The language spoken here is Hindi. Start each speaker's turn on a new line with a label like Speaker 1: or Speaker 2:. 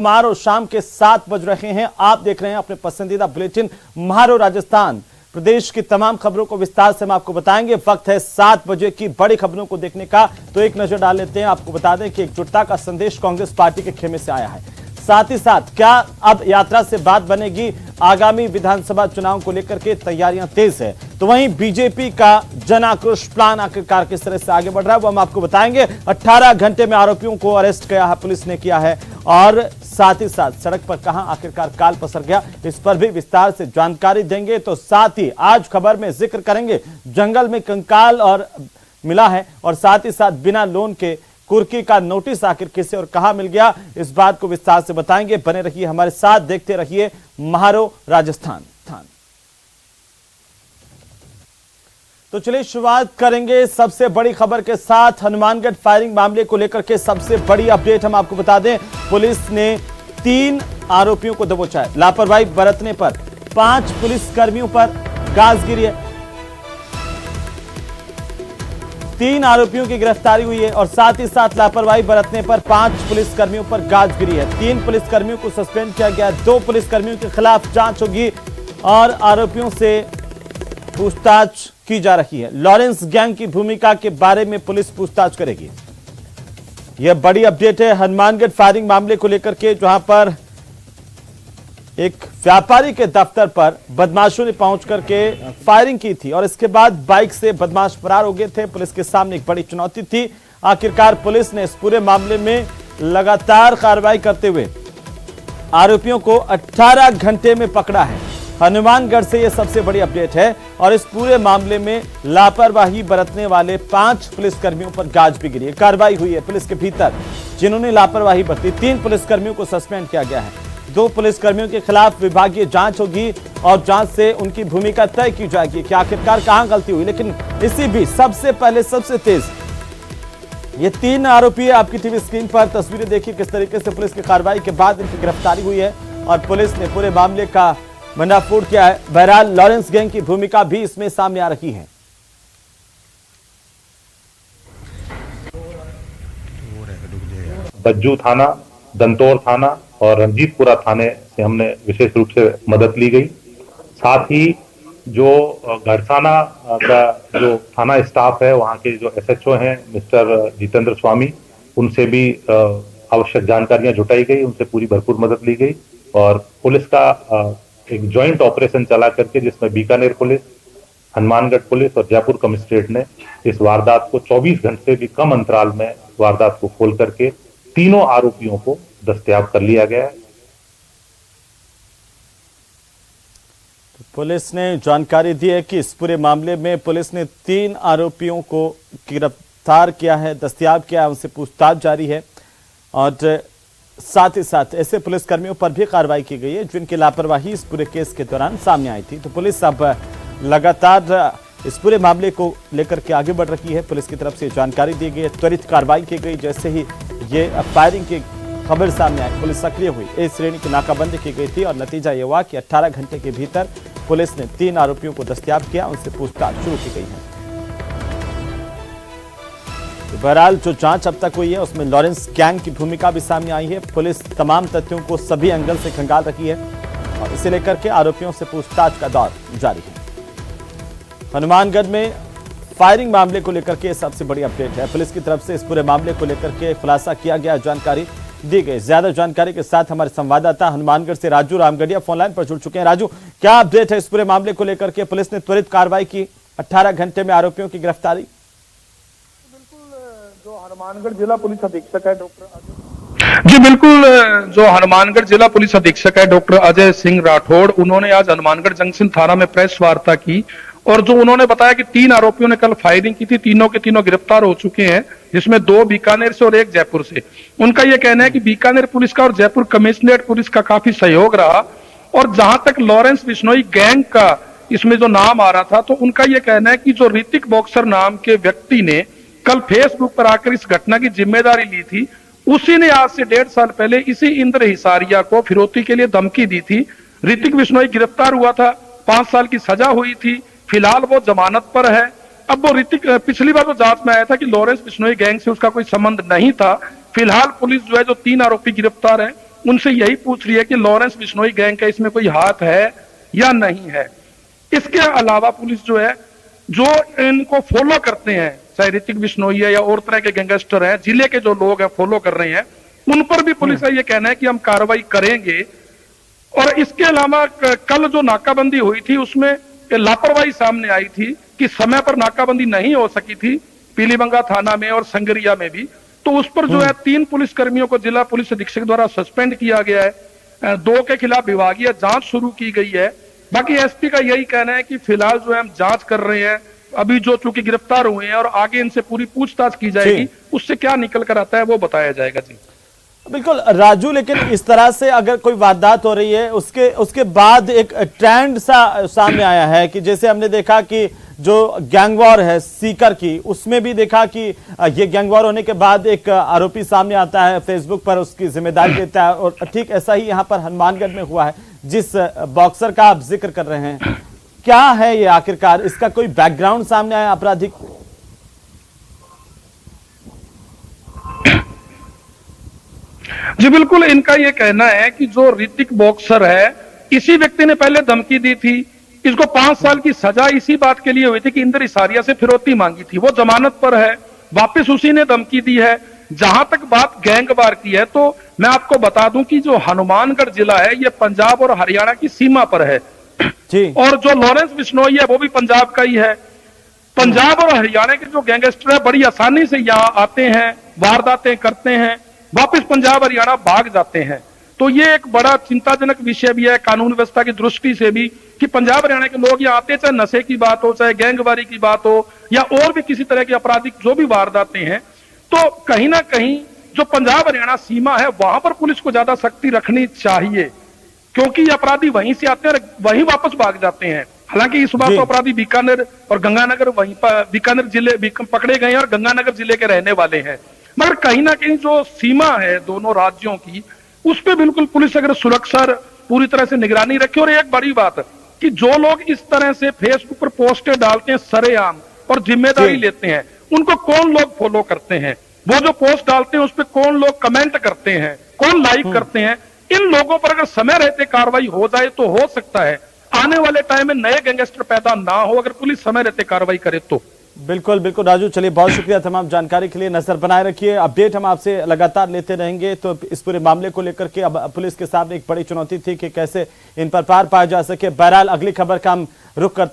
Speaker 1: महारो शाम के 7 बज रहे हैं। आप देख रहे हैं अपने पसंदीदा बुलेटिन महारो राजस्थान। प्रदेश की तमाम खबरों को विस्तार से हम आपको बताएंगे। वक्त है 7 बजे की बड़ी खबरों को देखने का, तो एक नजर डाल लेते हैं। आपको बता दें कि एकजुटता का संदेश कांग्रेस पार्टी के खेमे से आया है। साथ ही साथ क्या अब यात्रा से बात बनेगी? आगामी विधानसभा चुनाव को लेकर के तैयारियां तेज है। तो वहीं बीजेपी का जन आक्रोश प्लान आखिरकार किस तरह से आगे बढ़ रहा है वो हम आपको बताएंगे। 18 घंटे में आरोपियों को अरेस्ट किया है, पुलिस ने किया है, और साथ ही साथ सड़क पर कहां आखिरकार काल पसर गया, इस पर भी विस्तार से जानकारी देंगे। तो साथ ही आज खबर में जिक्र करेंगे जंगल में कंकाल और मिला है, और साथ ही साथ बिना लोन के कुर्की का नोटिस आखिर किसे और कहां मिल गया, इस बात को विस्तार से बताएंगे। बने रहिए हमारे साथ, देखते रहिए महारो राजस्थान। तो चलिए शुरुआत करेंगे सबसे बड़ी खबर के साथ। हनुमानगढ़ फायरिंग मामले को लेकर के सबसे बड़ी अपडेट हम आपको बता दें। पुलिस ने 3 आरोपियों को दबोचा है। लापरवाही बरतने पर 5 पुलिसकर्मियों पर गाज गिरी है। 3 आरोपियों की गिरफ्तारी हुई है, और साथ ही साथ लापरवाही बरतने पर 5 पुलिसकर्मियों पर गाज गिरी है। 3 पुलिसकर्मियों को सस्पेंड किया गया है। 2 पुलिसकर्मियों के खिलाफ जांच होगी और आरोपियों से पूछताछ की जा रही है। लॉरेंस गैंग की भूमिका के बारे में पुलिस पूछताछ करेगी। यह बड़ी अपडेट है हनुमानगढ़ फायरिंग मामले को लेकर के, जहां पर एक व्यापारी के दफ्तर पर बदमाशों ने पहुंच करके फायरिंग की थी, और इसके बाद बाइक से बदमाश फरार हो गए थे। पुलिस के सामने एक बड़ी चुनौती थी। आखिरकार पुलिस ने इस पूरे मामले में लगातार कार्रवाई करते हुए आरोपियों को 18 घंटे में पकड़ा है। हनुमानगढ़ से यह सबसे बड़ी अपडेट है, और इस पूरे मामले में लापरवाही बरतने वाले 5 पुलिसकर्मियों पर गाज भी गिरी है। कार्रवाई हुई है पुलिस के भीतर जिन्होंने लापरवाही बरती। 3 पुलिसकर्मियों को सस्पेंड किया गया है। 2 पुलिसकर्मियों के खिलाफ विभागीय जांच होगी, और जांच से उनकी भूमिका तय की जाएगी कि आखिरकार कहां गलती हुई। लेकिन इसी भी सबसे पहले सबसे तेज ये 3 आरोपी है। आपकी टीवी स्क्रीन पर तस्वीरें देखिए किस तरीके से पुलिस की कार्रवाई के बाद इनकी गिरफ्तारी हुई है, और पुलिस ने पूरे मामले का भंडाफोड़ किया है। बहरहाल लॉरेंस गैंग की भूमिका भी इसमें सामने आ रही है।
Speaker 2: बज्जू थाना, दंतौर थाना और रंजीतपुरा थाने से हमने विशेष रूप से मदद ली गई। साथ ही जो घड़साना का जो थाना स्टाफ है, वहाँ के जो एसएचओ हैं मिस्टर जितेंद्र स्वामी, उनसे भी आवश्यक जानकारियां जुटाई गई, उनसे पूरी भरपूर मदद ली गई। और पुलिस का एक ज्वाइंट ऑपरेशन चला करके, जिसमें बीकानेर पुलिस, हनुमानगढ़ पुलिस और जयपुर कमिश्नरेट ने इस वारदात को 24 घंटे से भी कम अंतराल में वारदात को खोल करके 3 आरोपियों को दस्तयाब कर लिया गया है।
Speaker 1: पुलिस ने जानकारी दी है कि इस पूरे मामले में पुलिस ने 3 आरोपियों को गिरफ्तार किया है, दस्तयाब किया है, उनसे पूछताछ जारी है। और साथ ही साथ ऐसे पुलिसकर्मियों पर भी कार्रवाई की गई है जिनकी लापरवाही इस पूरे केस के दौरान सामने आई थी। तो पुलिस अब लगातार इस पूरे मामले को लेकर के आगे बढ़ रही है। पुलिस की तरफ से जानकारी दी गई है, त्वरित कार्रवाई की गई। जैसे ही ये फायरिंग की खबर सामने आई, पुलिस सक्रिय हुई। ए श्रेणी की नाकाबंदी की गई थी, और नतीजा ये हुआ कि 18 घंटे के भीतर पुलिस ने 3 आरोपियों को दस्तयाब किया, उनसे पूछताछ शुरू की गई है। बहरहाल जो जांच अब तक हुई है उसमें लॉरेंस गैंग की भूमिका भी सामने आई है। पुलिस तमाम तथ्यों को सभी एंगल से खंगाल रही है, और इसे लेकर के आरोपियों से पूछताछ का दौर जारी है। हनुमानगढ़ में फायरिंग मामले को लेकर के सबसे बड़ी अपडेट है। पुलिस की तरफ से इस पूरे मामले को लेकर के खुलासा किया गया, जानकारी दी गई। ज्यादा जानकारी के साथ हमारे संवाददाता हनुमानगढ़ से राजू रामगढ़िया फोनलाइन पर जुड़ चुके हैं। राजू, क्या अपडेट है इस पूरे मामले को लेकर के? पुलिस ने त्वरित कार्रवाई की, 18 घंटे में आरोपियों की गिरफ्तारी।
Speaker 3: जो हनुमानगढ़ जिला पुलिस अधीक्षक है जो हनुमानगढ़ जिला पुलिस अधीक्षक है डॉक्टर अजय सिंह राठौड़, उन्होंने आज हनुमानगढ़ जंक्शन थाना में प्रेस वार्ता की, और जो उन्होंने बताया कि 3 आरोपियों ने कल फायरिंग की थी। तीनों के तीनों गिरफ्तार हो चुके हैं, जिसमें 2 बीकानेर से और 1 जयपुर से। उनका यह कहना है कि बीकानेर पुलिस का और जयपुर कमिश्नरेट पुलिस का काफी सहयोग रहा। और जहां तक लॉरेंस बिश्नोई गैंग का इसमें जो नाम आ रहा था, तो उनका यह कहना है कि जो ऋतिक बॉक्सर नाम के व्यक्ति ने कल फेसबुक पर आकर इस घटना की जिम्मेदारी ली थी, उसी ने आज से 1.5 साल पहले इसी इंद्र हिसारिया को फिरौती के लिए धमकी दी थी। ऋतिक बिश्नोई गिरफ्तार हुआ था, 5 साल की सजा हुई थी, फिलहाल वो जमानत पर है। अब वो ऋतिक पिछली बार तो जांच में आया था कि लॉरेंस बिश्नोई गैंग से उसका कोई संबंध नहीं था। फिलहाल पुलिस जो है जो 3 आरोपी गिरफ्तार है, उनसे यही पूछ रही है कि लॉरेंस बिश्नोई गैंग का इसमें कोई हाथ है या नहीं है। इसके अलावा पुलिस जो है, जो इनको फॉलो करते हैं, चाहे ऋतिक बिश्नोई है या और तरह के गैंगस्टर हैं, जिले के जो लोग हैं फॉलो कर रहे हैं, उन पर भी पुलिस का ये कहना है कि हम कार्रवाई करेंगे। और इसके अलावा कल जो नाकाबंदी हुई थी उसमें लापरवाही सामने आई थी कि समय पर नाकाबंदी नहीं हो सकी थी पीलीबंगा थाना में और संगरिया में भी, तो उस पर जो है 3 पुलिसकर्मियों को जिला पुलिस अधीक्षक द्वारा सस्पेंड किया गया है। 2 के खिलाफ विभागीय जांच शुरू की गई है। बाकी एसपी का यही कहना है कि फिलहाल जो है हम जांच कर रहे हैं, अभी जो चूंकि गिरफ्तार हुए हैं और आगे इनसे पूरी पूछताछ की जाएगी, उससे क्या निकल कर आता है वो बताया जाएगा। जी
Speaker 1: बिल्कुल राजू, लेकिन इस तरह से अगर कोई वारदात हो रही है उसके बाद एक ट्रेंड सा सामने आया है कि जैसे हमने देखा कि जो गैंगवॉर है सीकर की, उसमें भी देखा कि ये गैंगवॉर होने के बाद एक आरोपी सामने आता है, फेसबुक पर उसकी जिम्मेदारी लेता है, और ठीक ऐसा ही यहाँ पर हनुमानगढ़ में हुआ है जिस बॉक्सर का आप जिक्र कर रहे हैं। क्या है ये आखिरकार, इसका कोई बैकग्राउंड सामने आया आपराधिक?
Speaker 3: जी बिल्कुल, इनका ये कहना है कि जो ऋतिक बॉक्सर है, इसी व्यक्ति ने पहले धमकी दी थी, इसको 5 साल की सजा इसी बात के लिए हुई थी कि इंदर इसारिया से फिरौती मांगी थी, वो जमानत पर है, वापस उसी ने धमकी दी है। जहां तक बात गैंगवार की है, तो मैं आपको बता दूं कि जो हनुमानगढ़ जिला है ये पंजाब और हरियाणा की सीमा पर है
Speaker 1: जी।
Speaker 3: और जो लॉरेंस बिश्नोई है वो भी पंजाब का ही है। पंजाब और हरियाणा के जो गैंगस्टर है बड़ी आसानी से यहाँ आते हैं, वारदातें करते हैं, वापस पंजाब हरियाणा भाग जाते हैं। तो ये एक बड़ा चिंताजनक विषय भी है कानून व्यवस्था की दृष्टि से भी कि पंजाब हरियाणा के लोग यहाँ आते, चाहे नशे की बात हो, चाहे गैंगवारी की बात हो या और भी किसी तरह की आपराधिक जो भी वारदातें हैं, तो कहीं ना कहीं जो पंजाब हरियाणा सीमा है वहां पर पुलिस को ज्यादा सख्ती रखनी चाहिए, क्योंकि ये अपराधी वहीं से आते हैं और वहीं वापस भाग जाते हैं। हालांकि इस बार तो अपराधी बीकानेर और गंगानगर वहीं पर बीकानेर जिले पकड़े गए हैं और गंगानगर जिले के रहने वाले हैं, मगर कहीं ना कहीं जो सीमा है दोनों राज्यों की, उस पर बिल्कुल पुलिस अगर सुरक्षा पूरी तरह से निगरानी रखे। और एक बड़ी बात कि जो लोग इस तरह से फेसबुक पर पोस्टर डालते हैं सरेआम और जिम्मेदारी लेते हैं, उनको कौन लोग फॉलो करते हैं, वो जो पोस्ट डालते हैं उस पर कौन लोग कमेंट करते हैं, कौन लाइक करते हैं, इन लोगों पर अगर समय रहते कार्रवाई हो जाए तो हो सकता है आने वाले टाइम में नए गैंगस्टर पैदा ना हो, अगर पुलिस समय रहते कार्रवाई करे तो।
Speaker 1: बिल्कुल बिल्कुल राजू, चलिए बहुत शुक्रिया तमाम जानकारी के लिए। नजर बनाए रखिए, अपडेट हम आपसे लगातार लेते रहेंगे। तो इस पूरे मामले को लेकर के अब पुलिस के सामने एक बड़ी चुनौती थी कि कैसे इन पर पार पाया जा सके। बहरहाल अगली खबर का हम रुख करते